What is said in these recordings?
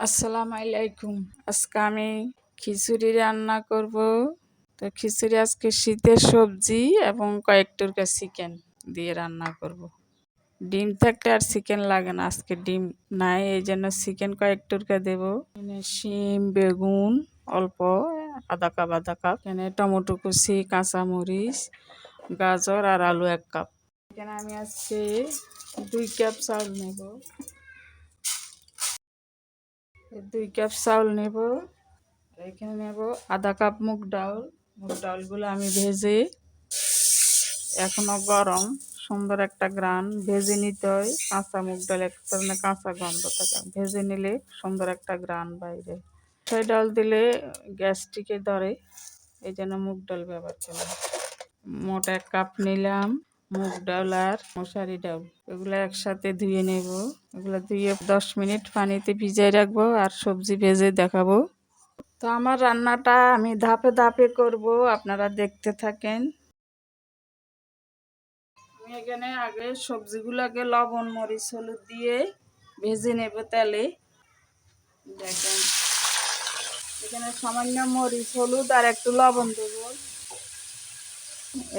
আসসালামু আলাইকুম। আজকে আমি খিচুড়ি রান্না করব। তো খিচুড়ি আজকে শীতের সবজি এবং কয়েক টুকরা চিকেন দিয়ে রান্না করব। ডিম থাকলে আর চিকেন লাগে না, আজকে ডিম নাই, এই জন্য চিকেন কয়েক টুকরা দেবো। এখানে শিম, বেগুন অল্প আধা কাপ, এখানে টমেটো কুচি, কাঁচামরিচ, গাজর আর আলু 1 কাপ। এখানে আমি আজকে 2 কাপ চাউল নেব। 2 কাপ চাউল নেব। এখানে নেব আধা কাপ মুগ ডাল। মুগ ডালগুলো আমি ভেজে, এখনো গরম, সুন্দর একটা ঘ্রাণ, ভেজে নিতে হয়। কাঁচা মুগ ডাল এক ধরনের কাঁচা গন্ধ থাকে, ভেজে নিলে সুন্দর একটা ঘ্রাণ বাইরে। সেই ডাল দিলে গ্যাস্ট্রিকে ধরে, এই জন্য মুগ ডাল ব্যবহার করা হয়। মোট 1 কাপ নিলাম মুগ ডাল আর মশারি ডাল। এগুলো একসাথে ধুয়ে নেব। এগুলো ধুয়ে 10 মিনিট পানিতে ভিজিয়ে রাখবো আর সবজি ভেজে দেখাবো। তো আমার রান্নাটা আমি ধাপে ধাপে করব, আপনারা দেখতে থাকেন। আমি এখানে আগে সবজিগুলোকে লবণ, মরিচ, হলুদ দিয়ে ভেজে নেব তেলে। দেখেন, এখানে সামান্য মরিচ, হলুদ আর একটু লবণ দেব।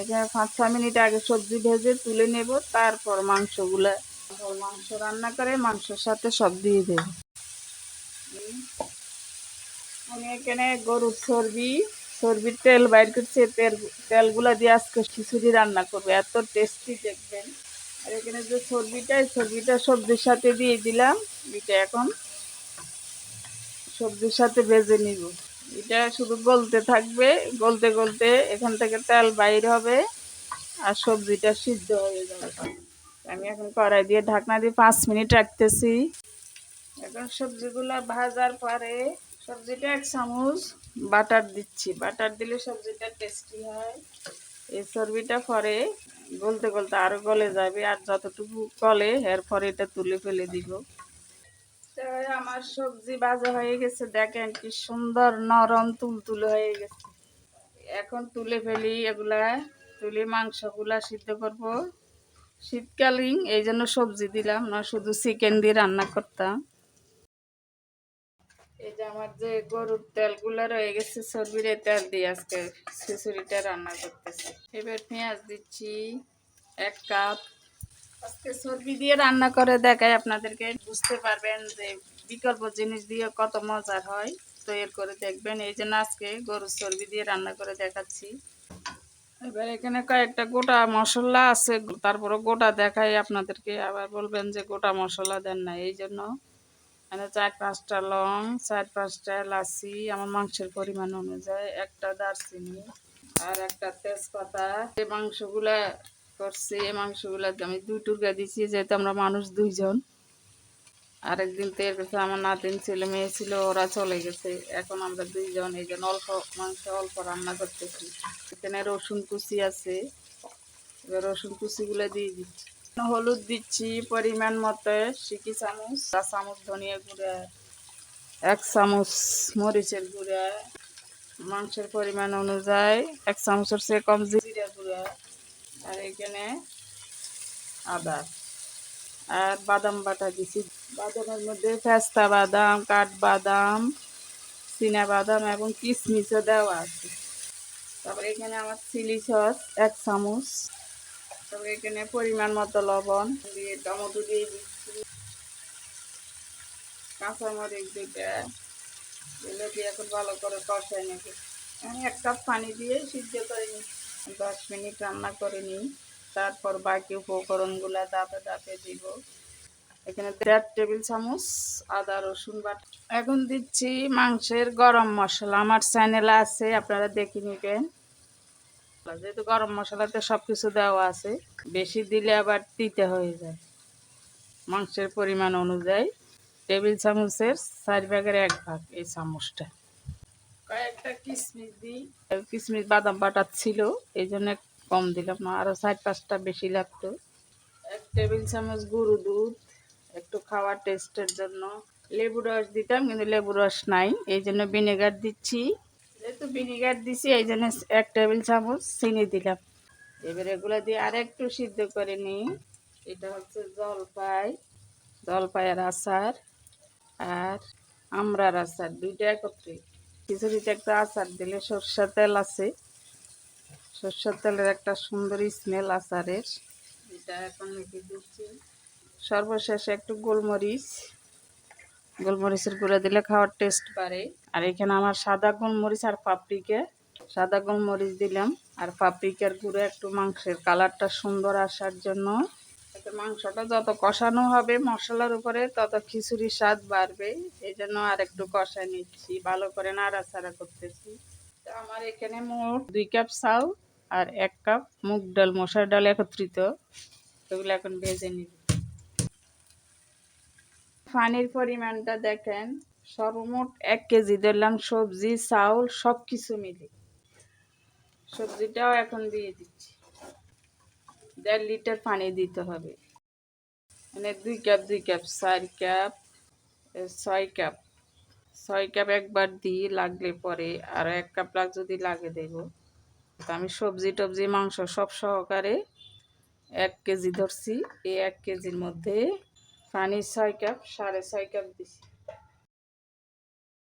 এখানে 5-6 মিনিট আগে সবজি ভেজে তুলে নেব, তারপর মাংস রান্না করে মাংসের সাথে সব দিয়ে দেব। আমি এখানে গরুর চর্বির তেল বাইর করছি। তেলগুলা দিয়ে আজকে খিচুড়ি রান্না করবো, এত টেস্টি দেখবেন। আর এখানে যে চর্বিটা সবজির সাথে দিয়ে দিলাম। এটা এখন সবজির সাথে ভেজে নিব। এটা শুধু গলতে থাকবে, গলতে গলতে এখান থেকে তেল বাইর হবে আর সবজিটা সিদ্ধ হয়ে যাবে। আমি এখন কড়াই দিয়ে ঢাকনা দিয়ে 5 মিনিট রাখতেছি। এখন সবজিগুলা ভাজার পরে সবজিটা 1 চামচ বাটার দিচ্ছি। বাটার দিলে সবজিটা টেস্টি হয়। এই চর্বিটা পরে গলতে গলতে আরো গলে যাবে, আর যতটুকু গলে এরপরে এটা তুলে ফেলে দিব। আমার সবজি ভাজা হয়ে গেছে, দেখেন কি সুন্দর নরম তুলতুলে হয়ে গেছে। এখন তুলে ফেলি এগুলা, তুলে মাংসগুলা সিদ্ধ করব। শীতকালীন এই জন্য সবজি দিলাম না, শুধু চিকেন দিয়ে রান্না করতাম। এই যে আমার যে গরুর তেলগুলো রয়ে গেছে চর্বির, তেল দিয়ে আজকে খিচুড়িটা রান্না করতেছি। এবার পেঁয়াজ দিচ্ছি 1 কাপ। আজকে চর্বি দিয়ে রান্না করে দেখাই আপনাদেরকে, বুঝতে পারবেন যে বিকল্প জিনিস দিয়ে কত মজার হয়। তৈরি করে দেখবেন, এই জন্য আজকে গরুর চর্বি দিয়ে রান্না করে দেখাচ্ছি। এবার এখানে কয়েকটা গোটা মশলা আছে, তারপরে গোটা দেখাই আপনাদেরকে, আবার বলবেন যে গোটা মশলা দেন না। এই জন্য এখানে 4-5টা লং, 4-5টা এলাচি, আমার মাংসের পরিমাণ অনুযায়ী, একটা দারচিনি আর একটা তেজপাতা। এই মাংসগুলা করছি, এই মাংসগুলা আমি 2 টুকরা দিচ্ছি, যেহেতু আমরা মানুষ 2 জন। আরেকদিন তো এর কাছে আমার নাতিন ছিল, মেয়ে ছিল, ওরা চলে গেছে। এখন আমরা 2 জন, এই জন্য অল্প মাংস অল্প রান্না করতেছি। এখানে রসুন কুচি আছে, এবার রসুন কুচিগুলো দিয়ে দিচ্ছি। হলুদ দিচ্ছি পরিমাণ মতো 1 চামচ, 4 চামচ ধনিয়া গুঁড়া, 1 চামচ মরিচের গুঁড়া, মাংসের পরিমাণ অনুযায়ী 1 চামচের চেয়ে কম জিরা গুঁড়া, আর এখানে আদা আর বাদাম বাটা দিছি। বাদামের মধ্যে পেস্তা বাদাম, কাঠবাদাম, চীনা বাদাম এবং কিশমিশও দেওয়া আছে। তারপরে এখানে আমার চিলি সস 1 চামচ। তারপরে এখানে পরিমাণ মতো লবণ দিয়ে, টমেটো দিয়ে দিচ্ছি, কাঁচামরিচ 2টা, এগুলো দিয়ে এখন ভালো করে কষাই নেব। আমি 1 কাপ পানি দিয়ে সিদ্ধ করে নিই। 10 মিনিট রান্না করে নিই, তারপর বাকি উপকরণগুলো ধাপে ধাপে দিব। এখানে 1.5 টেবিল চামচ আদা রসুন বাটা। এখন দিচ্ছি মাংসের গরম মশলা, আমার চ্যানেলে আছে, আপনারা দেখে নেবেন। যেহেতু গরম মশলাতে সব কিছু দেওয়া আছে, বেশি দিলে আবার তিতে হয়ে যায়। মাংসের পরিমাণ অনুযায়ী টেবিল চামচের 4/1 ভাগ এই চামচটা। কয়েকটা কিশমিশ দিই, কিশমিশ বাদাম বাটা ছিল, এই জন্য কম দিলাম, না আরও 4-5টা বেশি লাগতো। 1 টেবিল চামচ গুঁড়ো দুধ, একটু খাওয়ার টেস্টের জন্য। লেবু রস দিতাম, কিন্তু লেবু রস নাই, এই জন্য ভিনেগার দিচ্ছি। যেহেতু ভিনেগার দিছি, এই জন্য 1 টেবিল চামচ চিনি দিলাম। এবার এগুলো দিয়ে আর একটু সিদ্ধ করে নিই। এটা হচ্ছে জলপাইয়ের আচার, আর আমড়ার আচার, দুইটা একত্রে। খিচুড়িতে একটা আচার দিলে, সরষের তেল আছে, সরষের তেলের একটা সুন্দর স্মেল আচারের। এটা এখন মেখে দিচ্ছি। সর্বশেষে একটু গোলমরিচ, গোলমরিচের গুঁড়া দিলে খাওয়ার টেস্ট বাড়ে। আর এখানে আমার সাদা গোলমরিচ আর পাপরিকা, সাদা গোলমরিচ দিলাম আর পাপরিকার গুঁড়ো একটু মাংসের কালারটা সুন্দর আসার জন্য। এতে মাংসটা যত কষানো হবে মশলার উপরে তত খিচুড়ির স্বাদ বাড়বে। এই জন্য আর একটু কষায় নিচ্ছি, ভালো করে নাড়াচাড়া করতেছি। তো আমার এখানে মোট 2 কাপ চাল আর 1 কাপ মুগ ডাল, মশার ডাল একত্রিত, এগুলো এখন ভেজে নিব। পানির পরিমাণটা দেখেন, সর্বমোট 1 কেজি দিলাম, সবজি চাউল সব কিছু মিলে। সবজিটাও এখন দিয়ে দিচ্ছি। 1.5 লিটার পানি দিতে হবে। মানে 2 cup 2 cup 4 cup 6 cup, 6 cup একবার দিই, লাগলে পরে আর 1 কাপ যদি লাগে দেব। তো আমি সবজি টবজি মাংস সব সহকারে 1 কেজি ধরছি। এই 1 কেজির মধ্যে পানি 6 কাপ, 6.5 কাপ দিছি।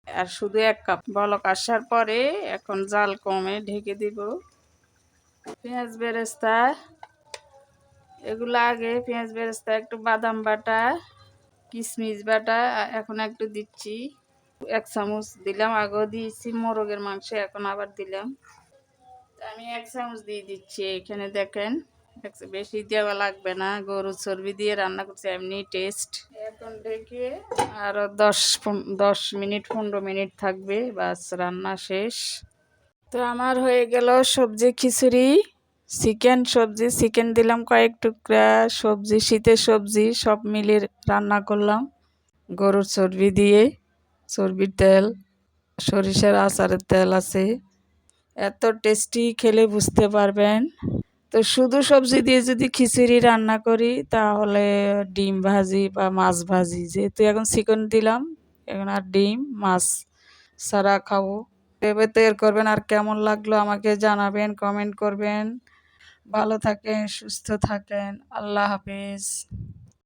আর শুধু 1 কাপ। বলক আসার পরে এখন জাল কমে ঢেকে দিব। পেঁয়াজ বেরেস্তা, এগুলো আগে পেঁয়াজ বেরেস্তা, একটু বাদাম বাটা, কিশমিশ বাটা এখন একটু দিচ্ছি। 1 চামচ দিলাম, আগেও দিয়েছি মোরগের মাংস, এখন আবার দিলাম। আমি 1 চামচ দিয়ে দিচ্ছি। এখানে দেখেন, বেশি দেওয়া লাগবে না, গরুর চর্বি দিয়ে রান্না করছি, এমনি টেস্ট। এখন ঢেকে আরও 10 মিনিট 15 মিনিট থাকবে, বাস রান্না শেষ। তো আমার হয়ে গেল সবজি খিচুড়ি। চিকেন সবজি, চিকেন দিলাম কয়েক টুকরা, সবজি শীতের সবজি সব মিলিয়ে রান্না করলাম। গরুর চর্বি দিয়ে, চর্বির তেল, সরিষার আচারের তেল আছে। এত টেস্টি, খেলে বুঝতে পারবেন। তো শুধু সবজি দিয়ে যদি খিচুড়ি রান্না করি তাহলে ডিম ভাজি বা মাছ ভাজি, যেহেতু এখন চিকেন দিলাম এখন আর ডিম মাছ ছাড়া খাবো। এভাবে তৈরি করবেন। আর কেমন লাগলো আমাকে জানাবেন, কমেন্ট করবেন। ভালো থাকেন, সুস্থ থাকেন, আল্লাহ হাফেজ।